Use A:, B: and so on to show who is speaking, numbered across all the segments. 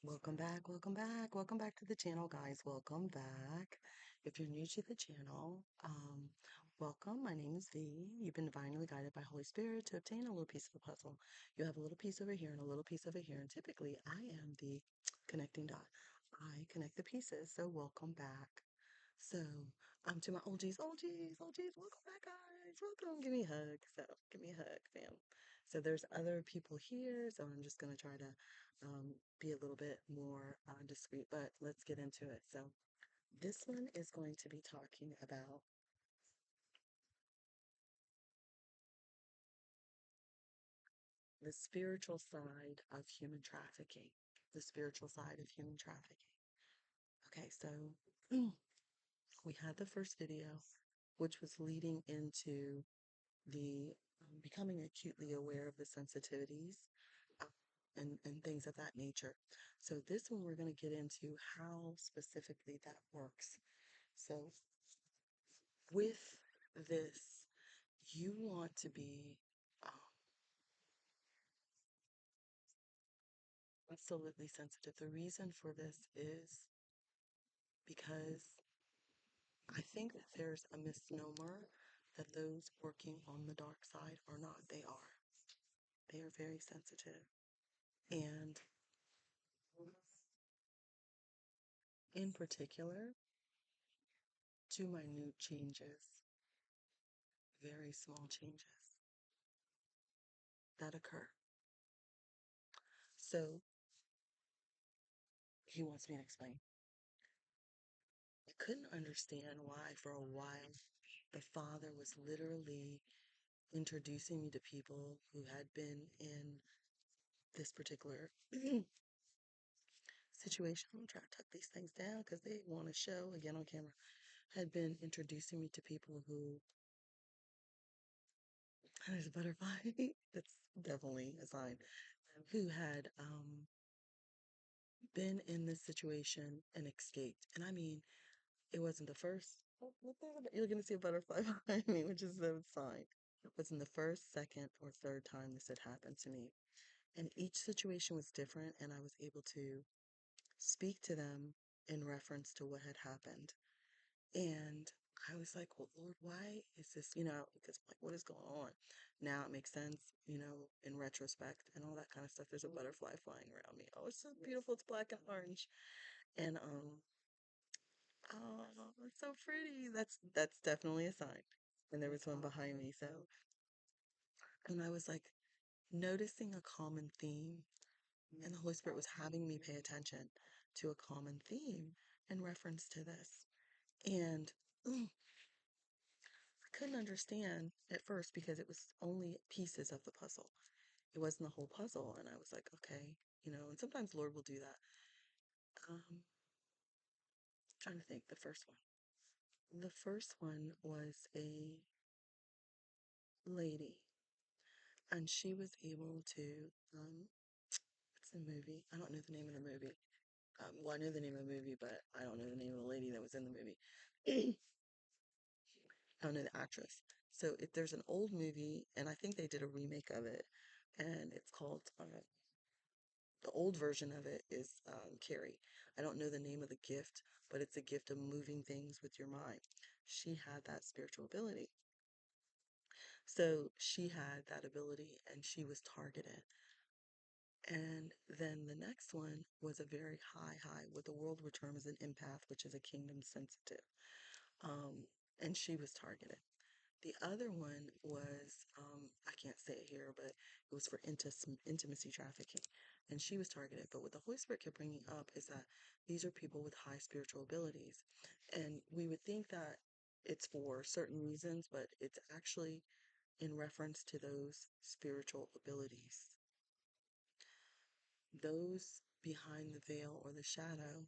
A: Welcome back, welcome back, welcome back to the channel, guys. Welcome back. If you're new to the channel, welcome. My name is V. You've been divinely guided by Holy Spirit to obtain a little piece of the puzzle. You have a little piece over here and a little piece over here, and typically I am the connecting dot. I connect the pieces, so welcome back. So, to my OGs, welcome back, guys. Welcome. Give me a hug. So, give me a hug, fam. So, there's other people here, so I'm just gonna try to be a little bit more discreet, but let's get into it. So, this one is going to be talking about the spiritual side of human trafficking. The spiritual side of human trafficking. Okay, so we had the first video, which was leading into the becoming acutely aware of the sensitivities uh, and things of that nature. So, this one we're going to get into how specifically that works. So, with this, you want to be um, absolutely sensitive. The reason for this is because I think that there's a misnomer that those working on the dark side are not. They are. They are very sensitive. And in particular, to minute changes, very small changes that occur. So he wants me to explain. I couldn't understand why for a while the father was literally introducing me to people who had been in this particular situation. I'm trying to tuck these things down because they want to show again on camera. Had been introducing me to people who there's a butterfly. That's definitely a sign. Who had been in this situation and escaped. And I mean, it wasn't the first. Oh, look there, you're gonna see a butterfly behind me, which is a sign. It wasn't the first, second, or third time this had happened to me. And each situation was different, and I was able to speak to them in reference to what had happened. And I was like, well, Lord, why is this, because like, what is going on? Now it makes sense, in retrospect and all that kind of stuff. There's a butterfly flying around me. Oh, it's so beautiful. It's black and orange. And, oh, it's so pretty. That's definitely a sign. And there was one behind me. So, and I was like noticing a common theme. And the Holy Spirit was having me pay attention to a common theme in reference to this. And I couldn't understand at first because it was only pieces of the puzzle. It wasn't the whole puzzle. And I was like, okay, and sometimes Lord will do that. Trying to think the first one. The first one was a lady, and she was able to, what's the movie? I don't know the name of the movie. Well, I know the name of the movie, but I don't know the name of the lady that was in the movie. I don't know the actress. So if there's an old movie, and I think they did a remake of it, and it's called the old version of it is Carrie. I don't know the name of the gift, but it's a gift of moving things with your mind. She had that spiritual ability. So she had that ability and she was targeted. And then the next one was a very high, what the world would term as an empath, which is a kingdom sensitive. Um, and she was targeted. The other one was, I can't say it here, but it was for intimacy trafficking. And she was targeted. But what the Holy Spirit kept bringing up is that these are people with high spiritual abilities. And we would think that it's for certain reasons, but it's actually in reference to those spiritual abilities. Those behind the veil or the shadow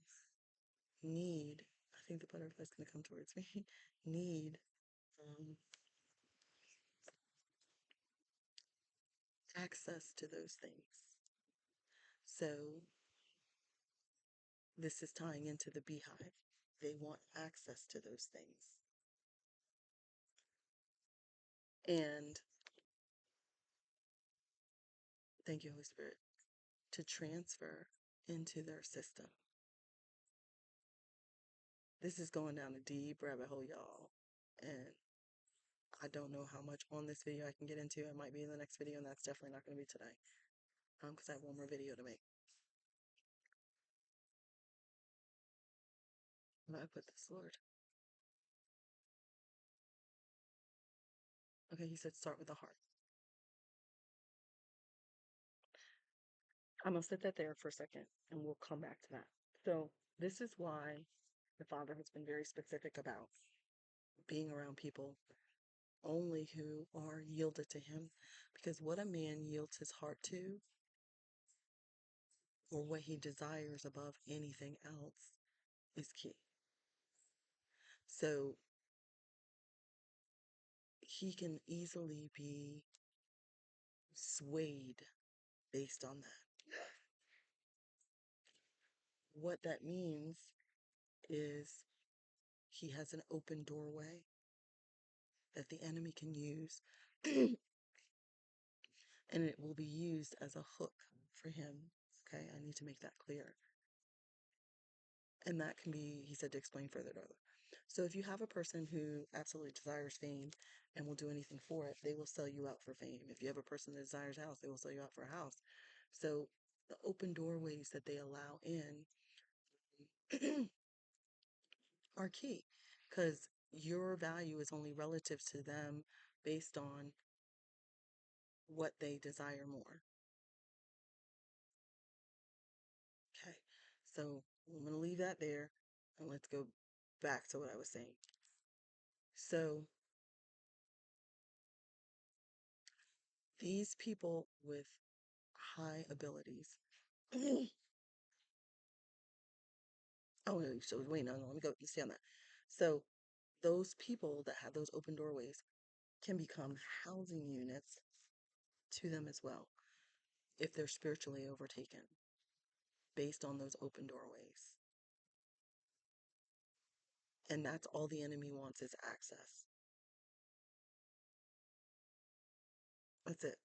A: need, I think the butterfly's going to come towards me, need um, access to those things. So this is tying into the beehive. They want access to those things. And thank you, Holy Spirit, to transfer into their system. This is going down a deep rabbit hole, y'all. And I don't know how much on this video I can get into. It might be in the next video, and that's definitely not going to be today. Because I have one more video to make. Where do I put this, Lord? Okay, he said start with the heart. I'm going to set that there for a second, and we'll come back to that. So this is why the Father has been very specific about being around people only who are yielded to him. Because what a man yields his heart to, or what he desires above anything else, is key. So he can easily be swayed based on that. What that means is he has an open doorway that the enemy can use, and it will be used as a hook for him. Okay, I need to make that clear. And that can be, he said, to explain further. So if you have a person who absolutely desires fame and will do anything for it, they will sell you out for fame. If you have a person that desires a house, they will sell you out for a house. So the open doorways that they allow in are key, because your value is only relative to them based on what they desire more. Okay, so I'm going to leave that there, and let's go back to what I was saying. So these people with high abilities. Oh, so wait, no, let me go. Let's stay on that. So those people that have those open doorways can become housing units to them as well if they're spiritually overtaken based on those open doorways. And that's all the enemy wants is access. That's it.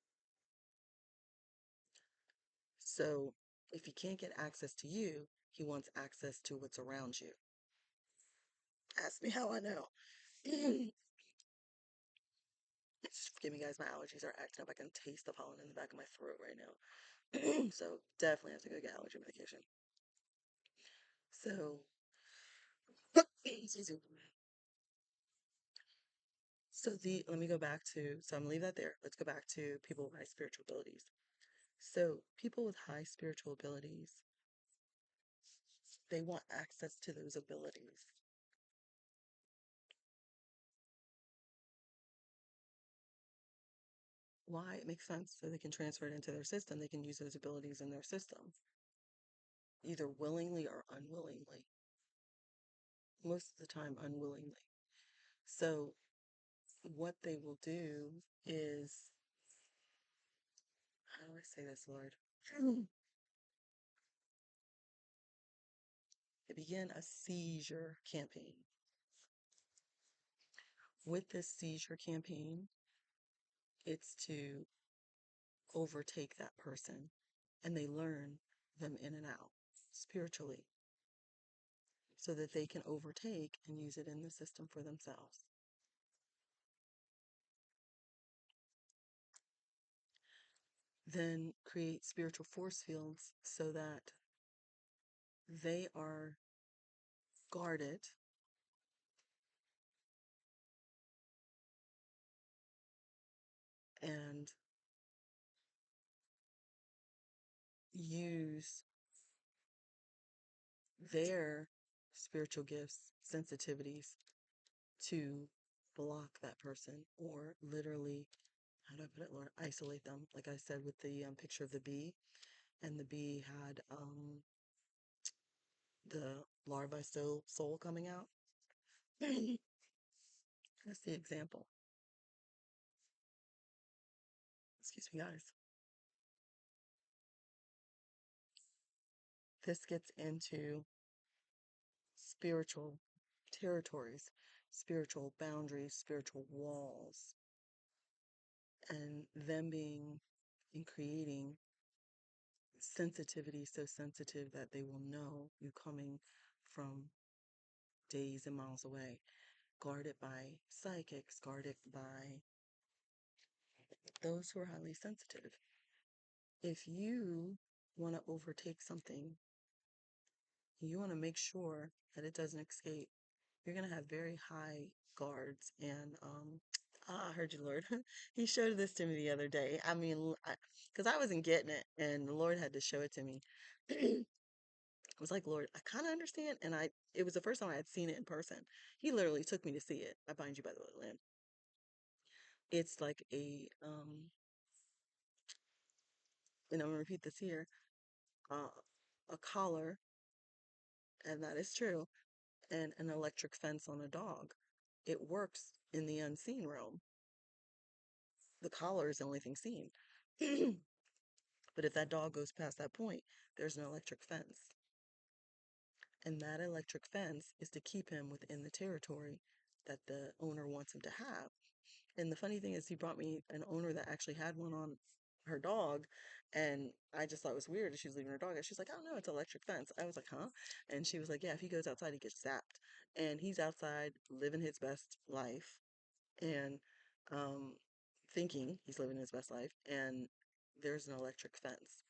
A: So if he can't get access to you, he wants access to what's around you. Ask me how I know. Forgive me, guys. My allergies are acting up. I can taste the pollen in the back of my throat right now. So definitely have to go get allergy medication. So, excuse me. So let me go back to, so I'm gonna leave that there. Let's go back to people with high spiritual abilities. So people with high spiritual abilities, they want access to those abilities. Why? It makes sense. So they can transfer it into their system. They can use those abilities in their system, either willingly or unwillingly. Most of the time, unwillingly. So what they will do is, how do I say this, Lord? They begin a seizure campaign. With this seizure campaign, it's to overtake that person, and they learn them in and out spiritually so that they can overtake and use it in the system for themselves. Then create spiritual force fields so that they are guarded and use their spiritual gifts, sensitivities to block that person, or literally, how do I put it, Lord, isolate them. Like I said with the picture of the bee, and the bee had the larvae soul coming out. That's the example. Excuse me, guys. This gets into spiritual territories, spiritual boundaries, spiritual walls, and them being and creating sensitivity so sensitive that they will know you coming from days and miles away, guarded by psychics, guarded by those who are highly sensitive. If you want to overtake something, you want to make sure that it doesn't escape. You're going to have very high guards. And I heard you, Lord. He showed this to me the other day. I mean, because I wasn't getting it, and the Lord had to show it to me. I was like, Lord, I kind of understand. And it was the first time I had seen it in person. He literally took me to see it. I bind you by the blood of the Lamb. It's like and I'm gonna repeat this here, uh, a collar, and that is true, and an electric fence on a dog. It works in the unseen realm. The collar is the only thing seen. But if that dog goes past that point, there's an electric fence. And that electric fence is to keep him within the territory that the owner wants him to have. And the funny thing is, he brought me an owner that actually had one on her dog, and I just thought it was weird that she was leaving her dog. And she's like, "Oh no, it's electric fence." I was like, "Huh?" And she was like, "Yeah, if he goes outside, he gets zapped." And he's outside living his best life, and um, thinking he's living his best life, and there's an electric fence.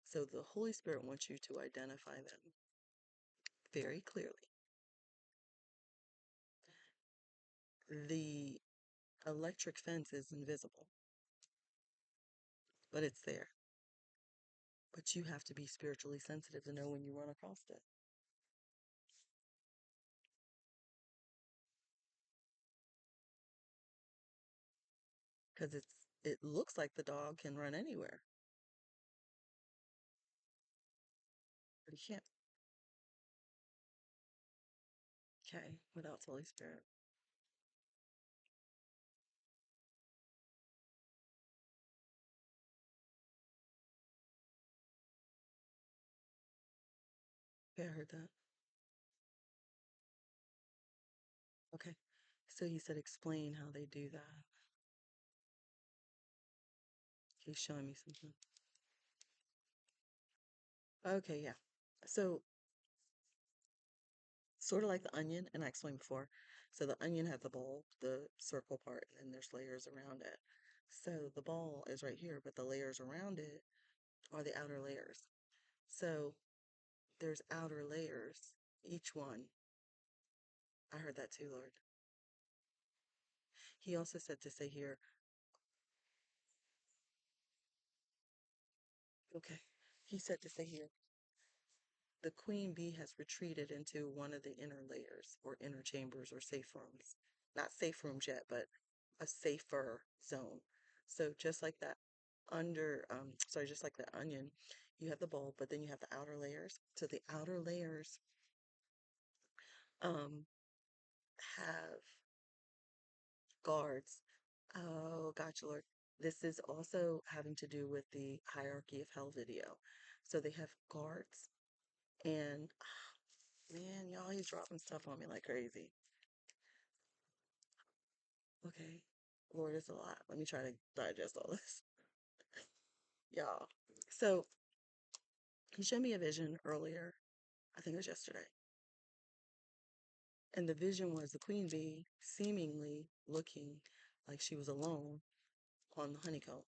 A: So the Holy Spirit wants you to identify them very clearly. The electric fence is invisible, but it's there. But you have to be spiritually sensitive to know when you run across it. Because it looks like the dog can run anywhere, but he can't. Okay, without the Holy Spirit. Okay, I heard that. Okay. So he said explain how they do that. He's showing me something. Okay, yeah. So sort of like the onion, and I explained before. So the onion has the ball, the circle part, and then there's layers around it. So the ball is right here, but the layers around it are the outer layers. So there's outer layers, each one. I heard that too, Lord. He also said to say here, okay, he said to say here, the queen bee has retreated into one of the inner layers or inner chambers or safe rooms. Not safe rooms yet, but a safer zone. So just like that sorry, just like the onion, you have the bulb, but then you have the outer layers. So the outer layers um have guards. Oh, gotcha, Lord. This is also having to do with the hierarchy of hell video. So they have guards, and man, y'all, he's dropping stuff on me like crazy. Okay, Lord, it's a lot. Let me try to digest all this, y'all. So he showed me a vision earlier. I think it was yesterday. And the vision was the queen bee seemingly looking like she was alone on the honeycomb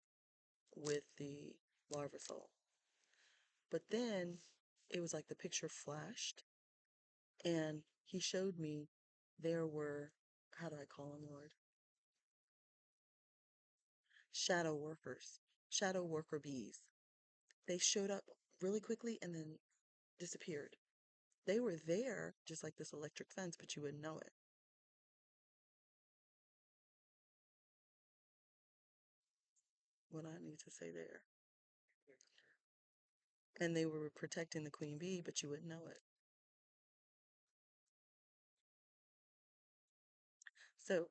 A: with the larva soul. But then it was like the picture flashed, and he showed me there were, how do I call them, Lord? Shadow workers, shadow worker bees. They showed up really quickly and then disappeared. They were there, just like this electric fence, but you wouldn't know it. What I need to say there. And they were protecting the queen bee, but you wouldn't know it. So,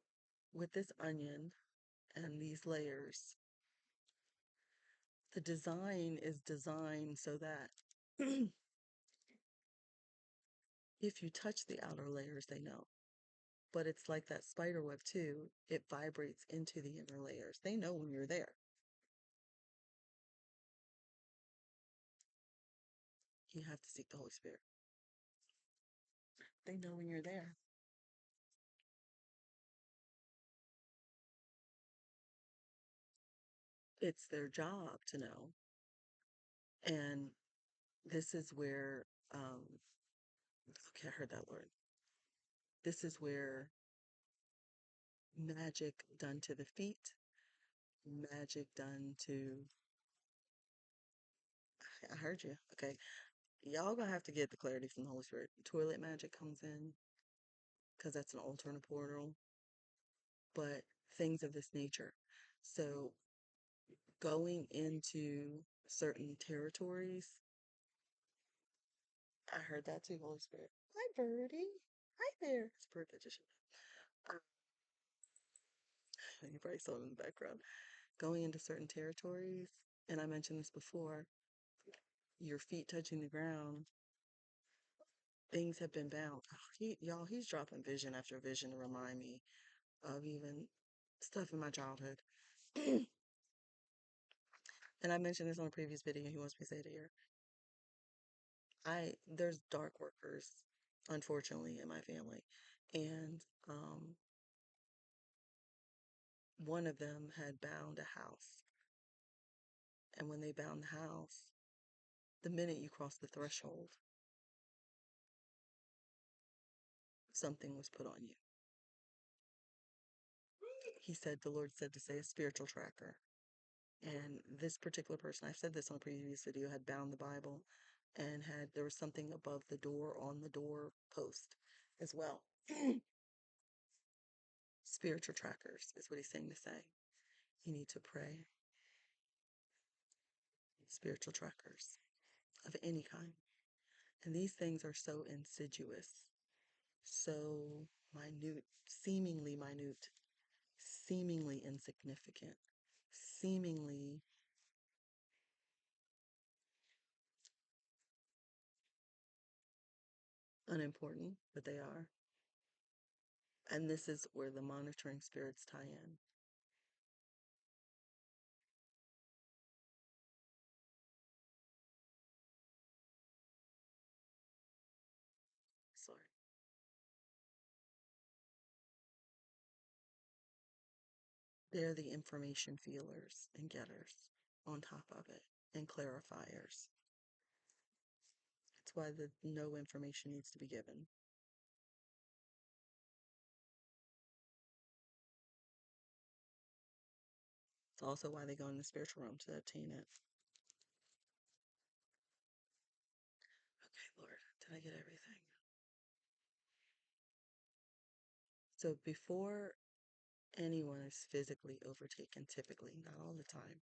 A: with this onion and these layers, the design is designed so that if you touch the outer layers, they know. But it's like that spider web too. It vibrates into the inner layers. They know when you're there. You have to seek the Holy Spirit. They know when you're there. It's their job to know. And this is where, okay, I heard that word. This is where magic done to the feet, magic done to, I heard you. Okay. Y'all gonna have to get the clarity from the Holy Spirit. Toilet magic comes in because that's an alternate portal, but things of this nature. So going into certain territories, I heard that too, Holy Spirit. Hi, Birdie. Hi there. It's a bird that just you probably saw it in the background. Going into certain territories, and I mentioned this before, your feet touching the ground, things have been bound. Oh, y'all, he's dropping vision after vision to remind me of even stuff in my childhood. And I mentioned this on a previous video, and he wants me to say it here. There's dark workers, unfortunately, in my family, and one of them had bound a house, and when they bound the house, the minute you cross the threshold, something was put on you. He said, the Lord said to say a spiritual tracker. And this particular person, I've said this on a previous video, had bound the Bible and there was something above the door on the door post as well. Spiritual trackers is what he's saying to say. You need to pray. Spiritual trackers of any kind. And these things are so insidious, so minute, seemingly insignificant, seemingly unimportant, but they are. And this is where the monitoring spirits tie in. Sorry. They're the information feelers and getters on top of it and clarifiers. That's why the no information needs to be given. It's also why they go in the spiritual realm to obtain it. Okay, Lord, did I get everything? So before anyone is physically overtaken, typically, not all the time,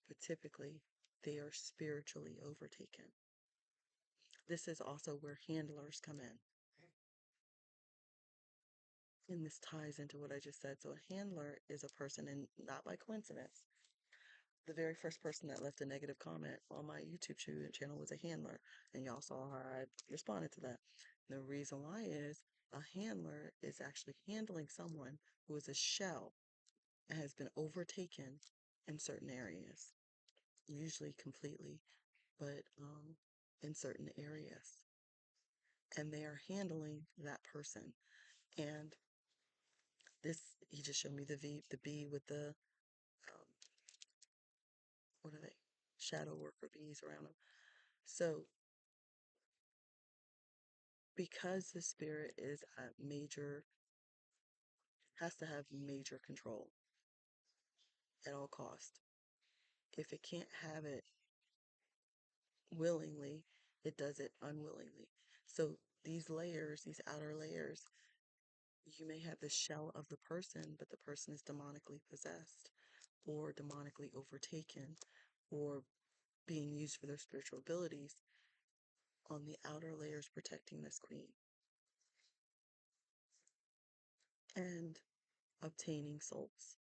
A: but typically, they are spiritually overtaken. This is also where handlers come in. And this ties into what I just said. So a handler is a person, and not by coincidence, the very first person that left a negative comment on my YouTube channel was a handler, and y'all saw how I responded to that. The reason why is a handler is actually handling someone who is a shell and has been overtaken in certain areas, usually completely, but in certain areas, and they are handling that person. And this, he just showed me the bee with the what are they? Shadow worker bees around them. So because the spirit is a major, has to have major control at all cost. If it can't have it willingly, it does it unwillingly. So these layers, these outer layers, you may have the shell of the person, but the person is demonically possessed or demonically overtaken or being used for their spiritual abilities on the outer layers protecting this queen and obtaining souls.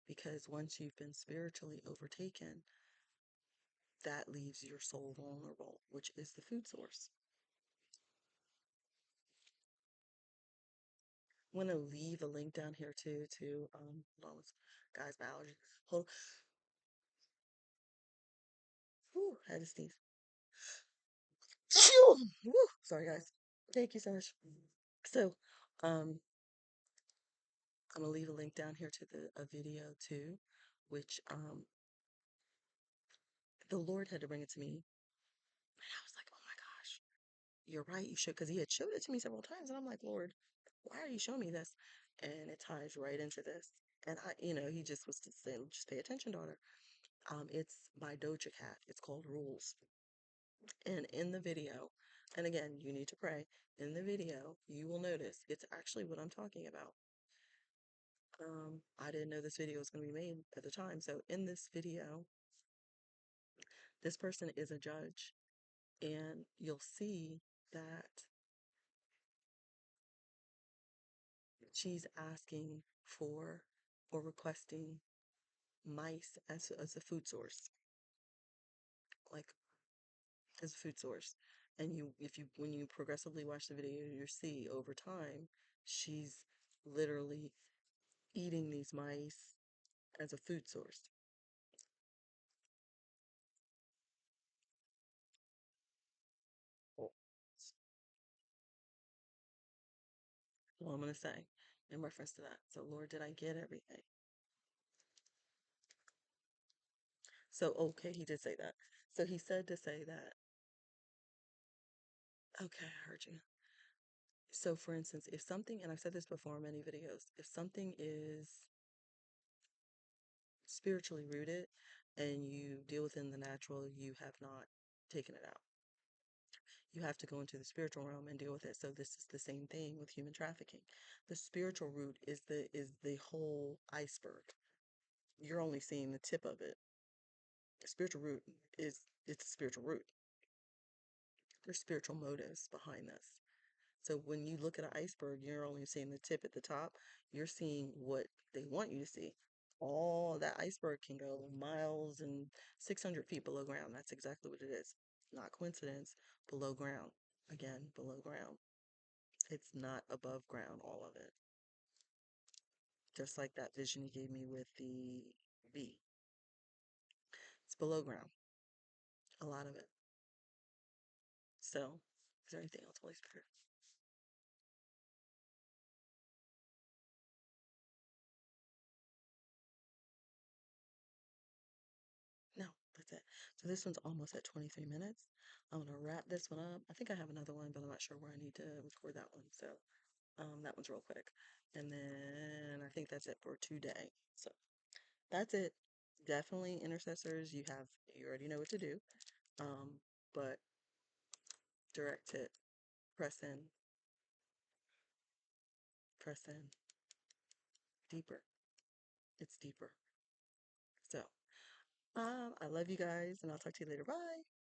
A: Because once you've been spiritually overtaken, that leaves your soul vulnerable, which is the food source. I'm going to leave a link down here too to, hold on, guys, my allergies. Hold, whew, I had to sneeze. Phew! Woo! Sorry, guys. Thank you so much. So, um, I'm gonna leave a link down here to the a video too, which the Lord had to bring it to me, and I was like, oh my gosh, you're right, you should, because He had showed it to me several times, and I'm like, Lord, why are you showing me this? And it ties right into this. And He just was to say, just pay attention, daughter. It's by Doja Cat. It's called Rules. And in the video, and again, you need to pray. In the video, you will notice it's actually what I'm talking about. I didn't know this video was going to be made at the time. So in this video, this person is a judge, and you'll see that she's asking for or requesting mice as a food source, like as a food source. And if you, when you progressively watch the video, you see over time, she's literally eating these mice as a food source. Well, I'm going to say in reference to that. So, Lord, did I get everything? So, okay, he did say that. So, he said to say that, okay, I heard you. So, for instance, if something, and I've said this before in many videos, if something is spiritually rooted and you deal within the natural, you have not taken it out. You have to go into the spiritual realm and deal with it. So this is the same thing with human trafficking. The spiritual root is the whole iceberg. You're only seeing the tip of it. The spiritual root is it's a spiritual root. There's spiritual motives behind this. So when you look at an iceberg, you're only seeing the tip at the top. You're seeing what they want you to see. All that iceberg can go miles and 600 feet below ground. That's exactly what it is. Not coincidence. Below ground. Again, below ground. It's not above ground, all of it. Just like that vision he gave me with the bee. It's below ground. A lot of it. So, is there anything else, Holy Spirit? No, that's it. So this one's almost at 23 minutes. I'm gonna wrap this one up. I think I have another one, but I'm not sure where I need to record that one. So that one's real quick. And then I think that's it for today. So that's it. Definitely intercessors, you already know what to do. But direct it, press in, press in, deeper. It's deeper. So I love you guys, and I'll talk to you later. Bye.